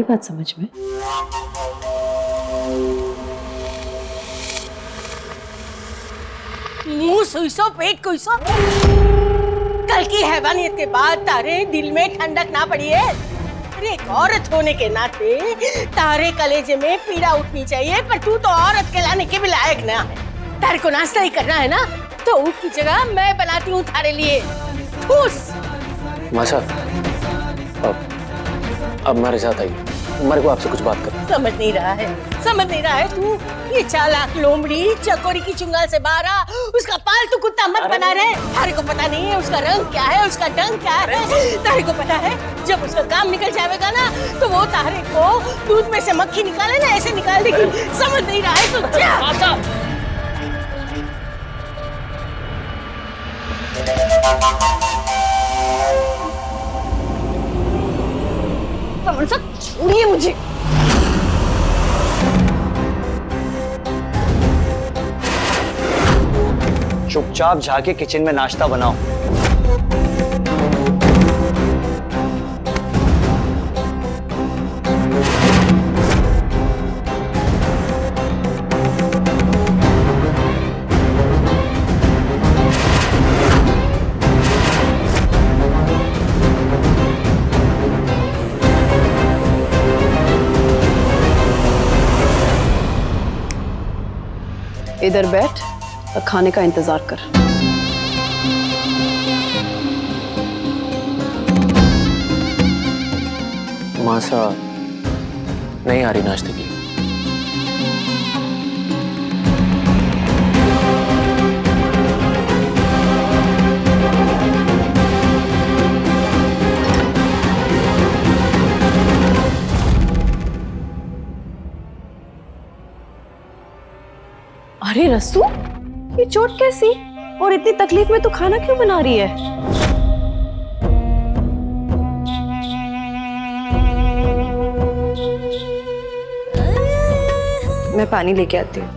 आई बात समझ में? मुंह सुइसो पेट कुइसो। कल की हैवानियत के बाद तारे दिल में ठंडक ना पड़ी है। अरे एक औरत होने के नाते तारे कलेजे में पीड़ा उठनी चाहिए, पर तू तो औरत कहलाने के भी लायक ना है। तारे को नाश्ता ही करना है ना, तो ऊट की जगह मैं बनाती हूँ तारे लिए। ठूस। माशा, अब मेरे साथ आइए, मेरे को आपसे कुछ बात करनी। समझ नहीं रहा है तू। ये चालाक लोमड़ी चकोरी की चुंगाल से बाहर आ, उसका पालतू कुत्ता मत बना रहे। तारे को पता नहीं है उसका रंग क्या है, उसका डंग क्या है। तारे को पता है जब उसका काम निकल जाएगा ना, तो वो तारे को दूध में से मक्खी निकाले ना, ऐसे निकाल देगी। समझ नहीं रहा है तो जा। छोड़िए मुझे। चुपचाप जाके किचन में नाश्ता बनाओ। इधर बैठ और खाने का इंतजार कर। माशा नहीं आ रही नाश्ते की। अरे रस्सू, ये चोट कैसी? और इतनी तकलीफ में तू खाना क्यों बना रही है? मैं पानी लेके आती हूँ।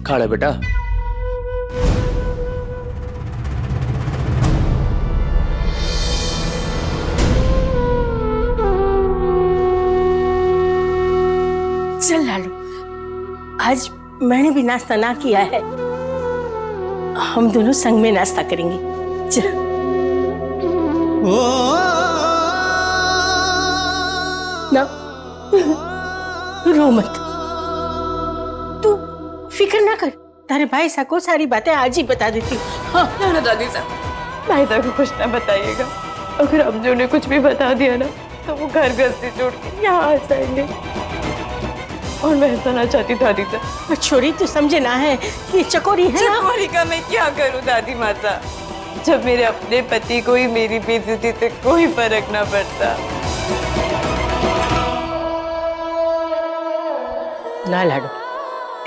खा ले बेटा। चल लालू, आज मैंने भी नाश्ता ना किया है, हम दोनों संग में नाश्ता करेंगे। चल। ना रो मत, तू फिक्र ना कर, तारे भाई साहब को सारी बातें आज ही बता देती हूँ। हाँ ना दादी साहब, भाई साहब को कुछ ना बताइएगा। अगर अम्जू ने कुछ भी बता दिया ना, तो वो घर गलती छोड़ के यहाँ आ जाएंगे। और मैं ऐसा ना चाहती दादी साहब। छोरी तू समझे ना है कि चकोरी है ना। चकोरी का मैं क्या करूं दादी माता, जब मेरे अपने पति को ही मेरी बेइज्जती से कोई फर्क ना पड़ता। ना लाडो,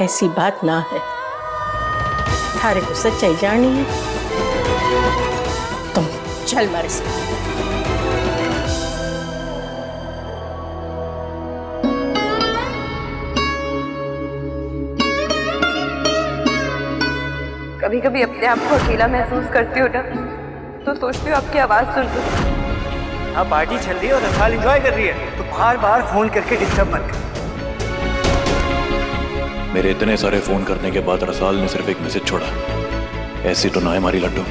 ऐसी बात ना है। थारे को सच्चाई जाननी है, तुम चल मारे साथ। कभी कभी अपने आप को अकेला महसूस करती हो ना, तो सोचती हूँ आपकी आवाज सुन लूं। हाँ, पार्टी चल रही है और रसाल एंजॉय कर रही है, तो बार बार फोन करके डिस्टर्ब मत कर। मेरे इतने सारे फोन करने के बाद रसाल ने सिर्फ एक मैसेज छोड़ा, ऐसी तो ना है हमारी लड्डू।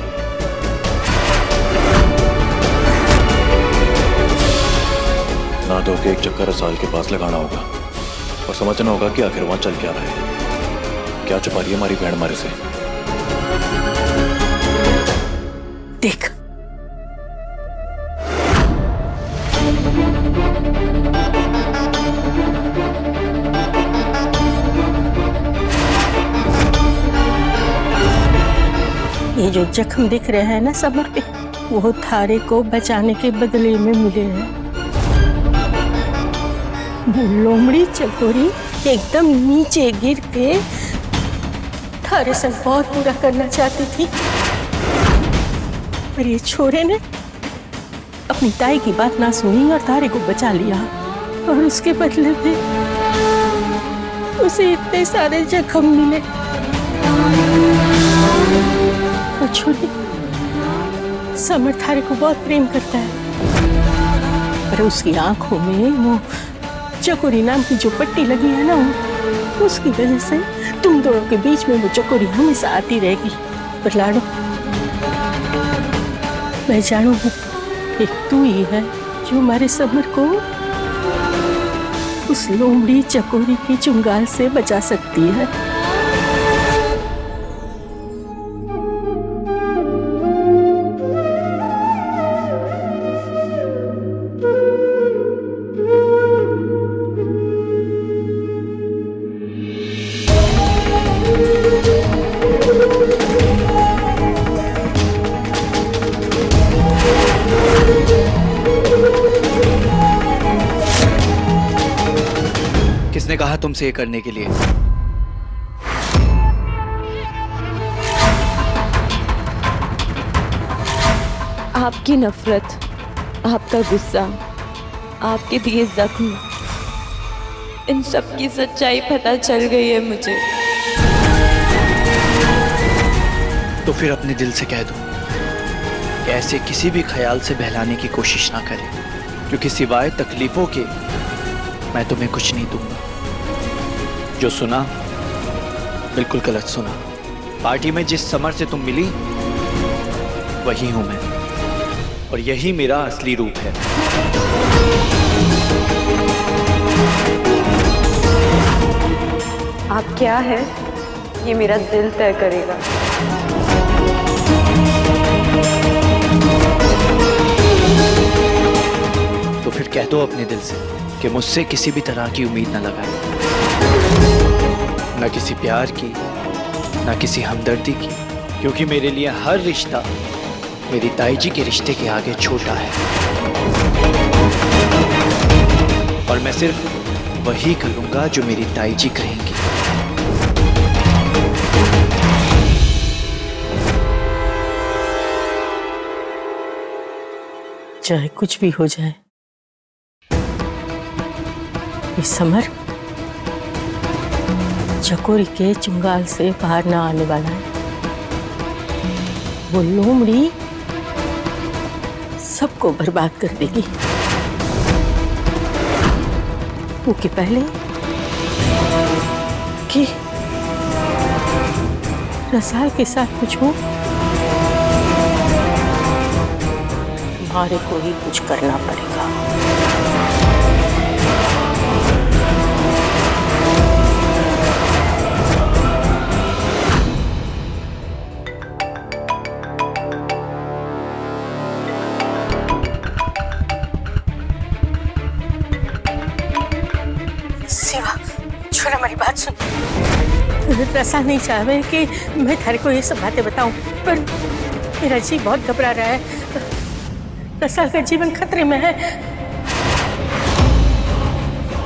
ना तो के एक चक्कर रसाल के पास लगाना होगा और समझना होगा कि आखिर वहां चल क्या रहा है, क्या छुपा रही है हमारी बहन हमारे से। देख, ये जो जख्म दिख रहे हैं ना समर पे, वो थारे को बचाने के बदले में मिले हैं। वो लोमड़ी चकोरी एकदम नीचे गिर के थारे से बहुत बुरा करना चाहती थी, पर ये छोरे ने अपनी ताई की बात ना सुनी और तारे को बचा लिया, और उसके बदले में उसे इतने सारे जख्म मिले। और छोरी समर थारे को बहुत प्रेम करता है, पर उसकी आंखों में वो चकोरी नाम की जो पट्टी लगी है ना, उसकी वजह से तुम दोनों के बीच में वो चकोरी हमेशा आती रहेगी। पर लाडो, मैं जानू हूँ एक तू ही है जो हमारे समर को उस लोमड़ी चकोरी की चुंगाल से बचा सकती है। किसने कहा तुमसे ये करने के लिए? आपकी नफरत, आपका गुस्सा, आपके दिए जख्म, इन सब की सच्चाई पता चल गई है मुझे। तो फिर अपने दिल से कह दो कि ऐसे किसी भी ख्याल से बहलाने की कोशिश ना करें, क्योंकि सिवाय तकलीफों के मैं तुम्हें कुछ नहीं दूंगा। जो सुना बिल्कुल गलत सुना। पार्टी में जिस समर से तुम मिली वही हूं मैं, और यही मेरा असली रूप है। आप क्या है ये मेरा दिल तय करेगा। तो फिर कह दो अपने दिल से कि मुझसे किसी भी तरह की उम्मीद न लगाए, न किसी प्यार की, न किसी हमदर्दी की, क्योंकि मेरे लिए हर रिश्ता मेरी ताई जी के रिश्ते के आगे छोटा है, और मैं सिर्फ वही करूंगा जो मेरी ताई जी कहेंगी। चाहे कुछ भी हो जाए, ये समर चकोरी के चुंगाल से बाहर ना आने वाला है। वो लोमड़ी सबको बर्बाद कर देगी। उसके पहले कि रसाल के साथ कुछ हो, हमारे को ही कुछ करना पड़ेगा। शिवा, छोड़ हमारी बात सुन। रसा नहीं चाहे कि मैं थारे को ये सब बातें बताऊं, पर मेरा जी बहुत घबरा रहा है। रसाल का जीवन खतरे में है।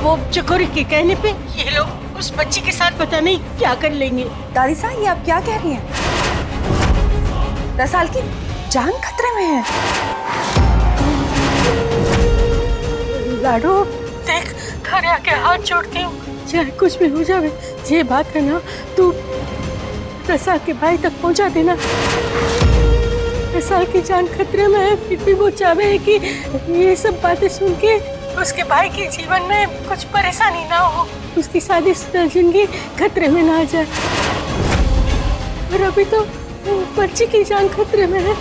वो चकोरी के कहने पे ये लोग उस बच्ची के साथ पता नहीं क्या कर लेंगे। दादी साहब, ये आप क्या कह रही हैं? रसाल की जान खतरे में है। लाडो देख, थारे आके हाथ जोड़ती हूँ, चाहे कुछ भी हो जाए, ये बात है ना, तू रसाल के भाई तक पहुँचा देना। रसाल की जान खतरे में है, फिर भी वो चाहे कि ये सब बातें सुन के उसके भाई के जीवन में कुछ परेशानी ना हो, उसकी शादीशुदा जिंदगी खतरे में ना आ जाए। और अभी तो बच्ची की जान खतरे में है,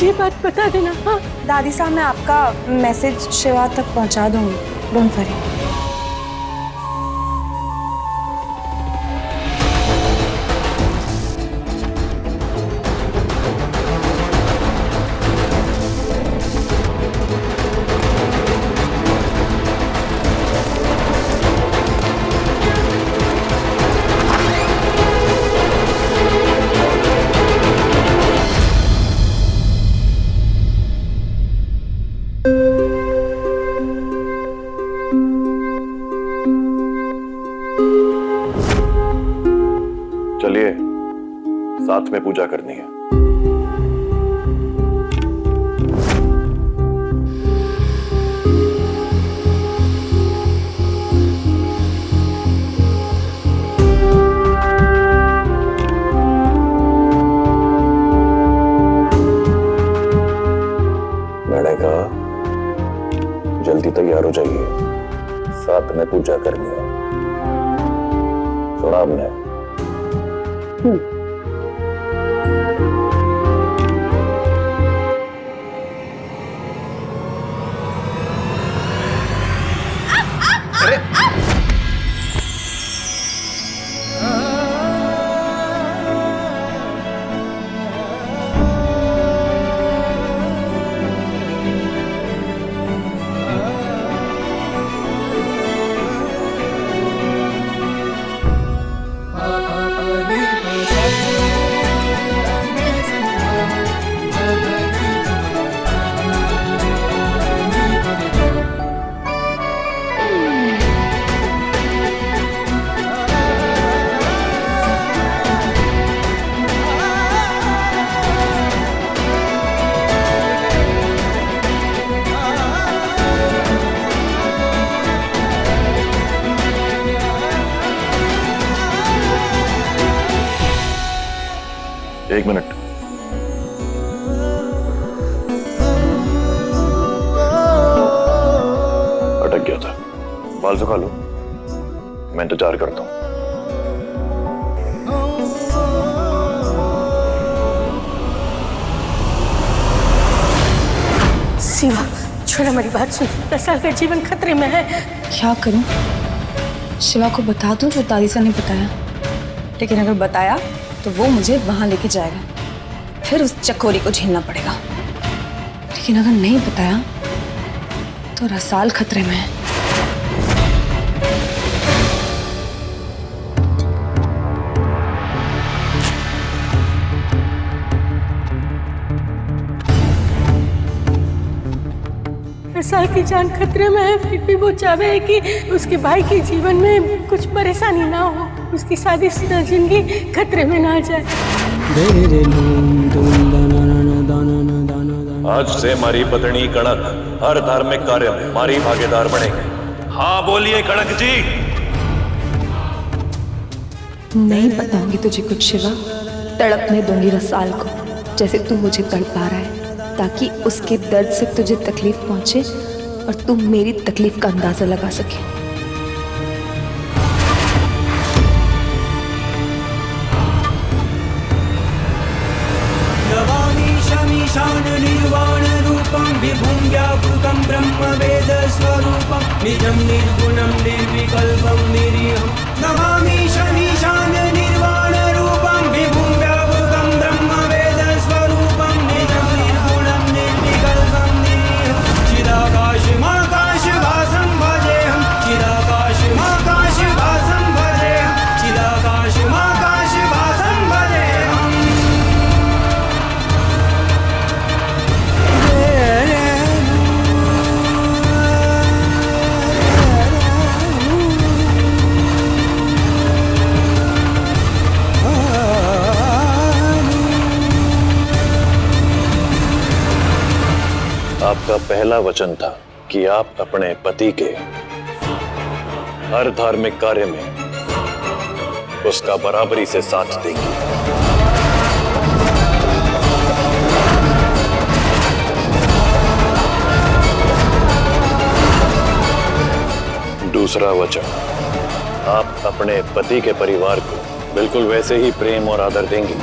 ये बात बता देना। हाँ दादी साहब, मैं आपका मैसेज शिवा तक पहुंचा दूंगी, डोंट वरी। चलिए, साथ में पूजा करनी है। जल्दी तैयार हो जाइए, साथ में पूजा करनी है। सुना आपने? एक मिनट, अटक गया था। बाल सुखा लो, मैं इंतजार करता हूं। शिवा, छोड़ हमारी बात सुन। रसाल का जीवन खतरे में है। क्या करूं? शिवा को बता दूं जो दादी ने बताया, लेकिन अगर बताया तो वो मुझे वहां लेके जाएगा, फिर उस चकोरी को झेलना पड़ेगा। लेकिन अगर नहीं बताया तो रसाल खतरे में है। रसाल की जान खतरे में है, फिर भी वो चाहे है कि उसके भाई के जीवन में कुछ परेशानी ना हो, उसकी शादीशुदा जिंदगी खतरे में ना जाए। आज से मारी पत्नी कणक हर धार्मिक कार्य में मारी भागीदार बनेंगे। हाँ बोलिए कणक जी। नहीं बताऊंगी तुझे कुछ शिवा, तड़पने दूंगी रसाल को जैसे तू मुझे तड़पा रहा है, ताकि उसके दर्द से तुझे तकलीफ पहुंचे और तू मेरी तकलीफ का अंदाजा लगा सके। शमीशान निर्वाण रूपं विभुं व्यापृतं ब्रह्म वेद स्वरूपं निजं निर्गुणं निर्विकल्पं निरीहं नमामि शमीशान निर्वाण रूपं विभुं व्यापृतं ब्रह्म वेद स्वरूपं निजं निर्गुणं निर्विकल्पं निरीहं चिदाकाशमाकाशभासं भजेऽहं चिदाकाशमाकाशभासं भजेऽहं चिदाकाशमाकाशभासं भजेऽहं। आपका पहला वचन था कि आप अपने पति के हर धार्मिक कार्य में उसका बराबरी से साथ देंगे। दूसरा वचन, आप अपने पति के परिवार को बिल्कुल वैसे ही प्रेम और आदर देंगी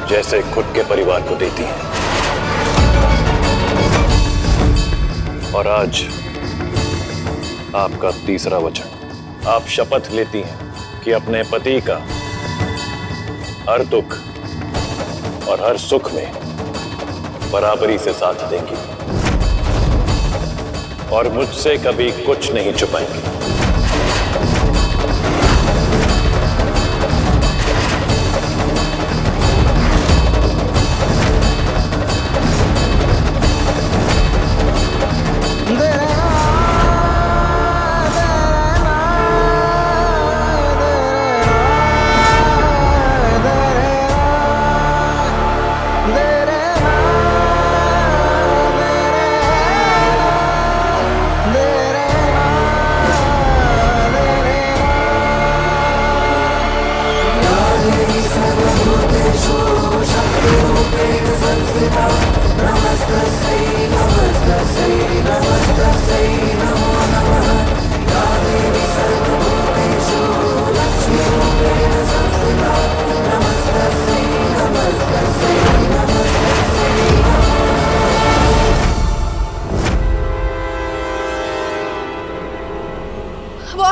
जैसे खुद के परिवार को देती हैं। और आज आपका तीसरा वचन, आप शपथ लेती हैं कि अपने पति का हर दुख और हर सुख में बराबरी से साथ देंगी और मुझसे कभी कुछ नहीं छुपाएंगी।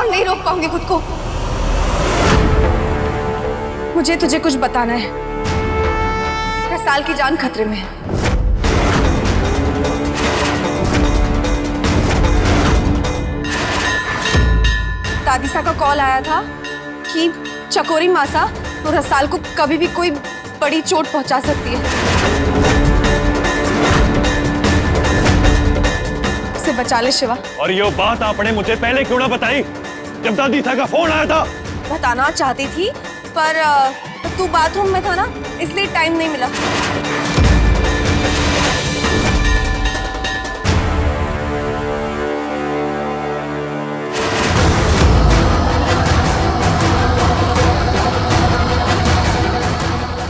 नहीं रोक पाऊंगी खुद को। मुझे तुझे कुछ बताना है। रसाल की जान खतरे में है। दादीसा का कॉल आया था कि चकोरी मासा तो रसाल को कभी भी कोई बड़ी चोट पहुंचा सकती है। उसे बचा ले शिवा। और ये बात आपने मुझे पहले क्यों ना बताई, जब दादीसा का फोन आया था? बताना चाहती थी पर तू बाथरूम में था ना, इसलिए टाइम नहीं मिला।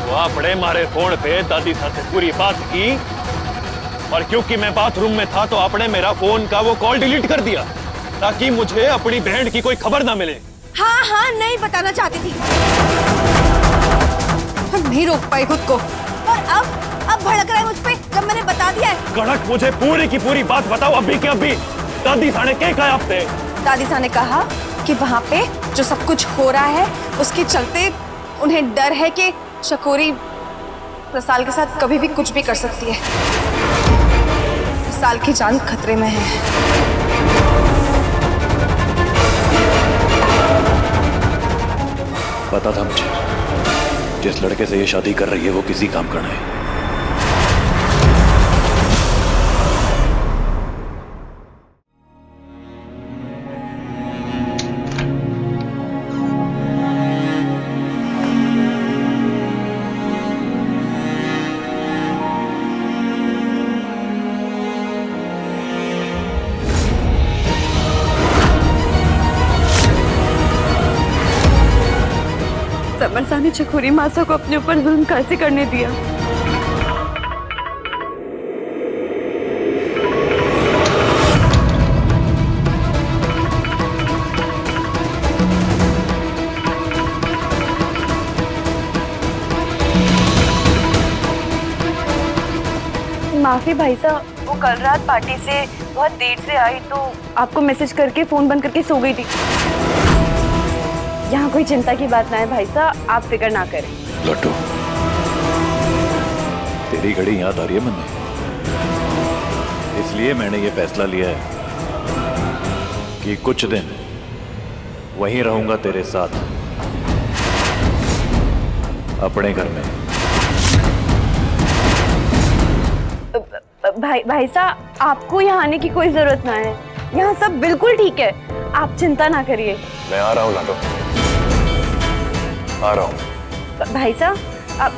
वो आपने मारे फोन पे दादीसा से पूरी बात की, और क्योंकि मैं बाथरूम में था तो आपने मेरा फोन का वो कॉल डिलीट कर दिया ताकि मुझे अपनी बहन की कोई खबर ना मिले। हाँ हाँ, नहीं बताना चाहती थी पर नहीं रोक पाई खुद को। और अब भड़क रहा है मुझ पे जब मैंने बता दिया है। कड़क, मुझे पूरी की पूरी बात बताओ अभी के अभी। दादीसा ने क्या कहा आपसे? दादीसा ने कहा कि वहाँ पे जो सब कुछ हो रहा है उसके चलते उन्हें डर है कि चकोरी रसाल के साथ कभी भी कुछ भी कर सकती है। रसाल की जान खतरे में है। पता था मुझे, जिस लड़के से ये शादी कर रही है वो किसी काम का नहीं। समरसा ने चकोरी मासा को अपने ऊपर जुल्म कैसे करने दिया? माफी भाई साहब, वो कल रात पार्टी से बहुत देर से आई तो आपको मैसेज करके फोन बंद करके सो गई थी। यहाँ कोई चिंता की बात ना है भाई साहब, आप फिक्र ना करें। लट्टू, तेरी घड़ी याद आ रही है मन में, इसलिए मैंने ये फैसला लिया है कि कुछ दिन वहीं रहूंगा तेरे साथ अपने घर में। भाई साहब, आपको यहाँ आने की कोई जरूरत ना है। यहाँ सब बिल्कुल ठीक है, आप चिंता ना करिए। मैं आ रहा हूँ लाडो, आ रहा हूँ। भाई साहब, आप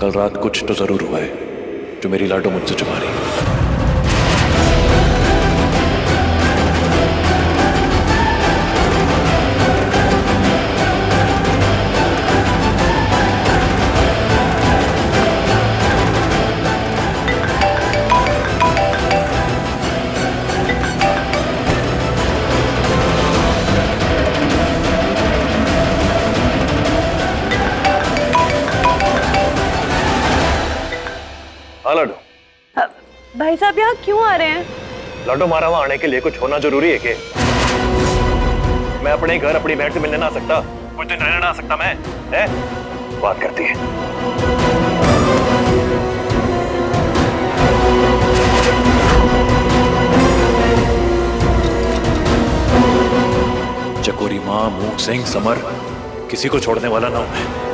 कल रात कुछ तो जरूर हुआ है जो मेरी लाडो मुझसे छुपा रही है। लाडो, भाई साहब यहाँ क्यों आ रहे हैं? लाडो, हमारा वहां आने के लिए कुछ होना जरूरी है कि मैं अपने घर अपनी बहन से मिलने ना आ सकता, कुछ दिन रहने ना आ सकता मैं? है? बात करती है। चकोरी माँ, मूक सिंह, समर, किसी को छोड़ने वाला ना हूं मैं।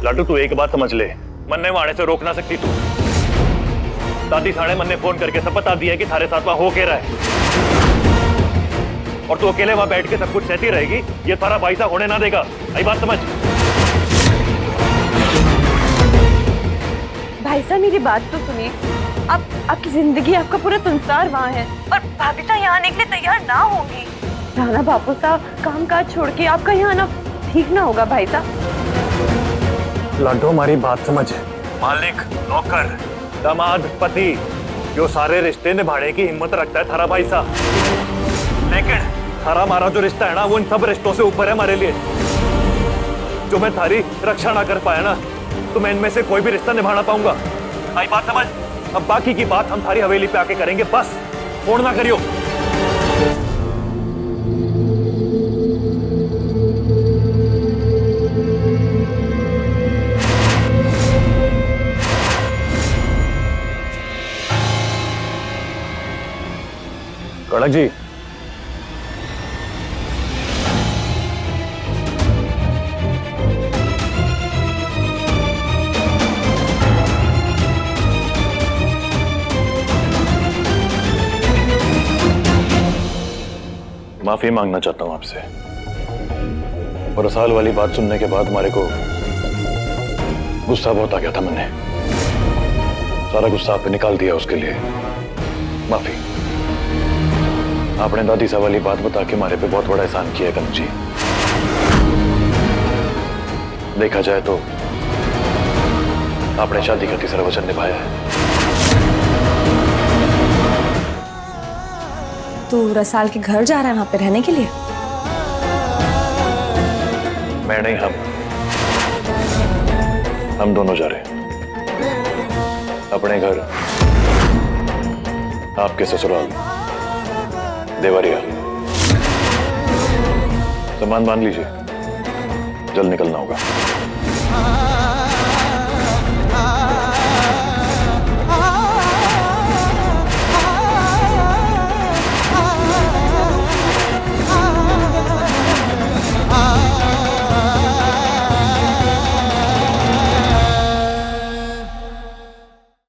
लाडू, तू एक बात समझ ले, मन्ने वहां से रोक ना सकती तू। दादी साढ़े मन्ने फोन करके सब बता दिया कि थारे साथ वहां हो के रहा है, और तू अकेले वहां बैठ के सब कुछ सहती रहेगी, ये थारा भाई साहब होने ना देगा। आई बात समझ? भाई साहब, मेरी बात तो सुनिए। आपकी जिंदगी, आपका पूरा संसार वहाँ है, और भाभी तो यहाँ आने के लिए तैयार ना होंगी। राणा बापू साहब काम काज छोड़ के आपका यहाँ आना ठीक ना होगा भाई साहब। लाडो, हमारी बात समझ। मालिक, नौकर, दामाद, पति, जो सारे रिश्ते निभाने की हिम्मत रखता है थारा भाई साहब, लेकिन थारा हमारा जो रिश्ता है ना, वो इन सब रिश्तों से ऊपर है हमारे लिए। जो मैं थारी रक्षा ना कर पाया ना, तो मैं इनमें से कोई भी रिश्ता निभाना पाऊंगा। आई बात समझ? अब बाकी की बात हम थारी हवेली पे आके करेंगे, बस फोन ना करियो। कड़क जी, माफी मांगना चाहता हूं आपसे। और साल वाली बात सुनने के बाद हमारे को गुस्सा बहुत आ गया था। मैंने सारा गुस्सा आप पे निकाल दिया, उसके लिए माफी। आपने दादी साहब वाली बात बता के हमारे पे बहुत बड़ा एहसान किया है कनक जी। देखा जाए तो आपने शादी का तीसरा वचन निभाया है। तू रसाल के घर जा रहा है वहां पे रहने के लिए? मैं नहीं, हम दोनों जा रहे हैं अपने घर, आपके ससुराल देवरिया। सामान बांध लीजिए, जल्द निकलना होगा।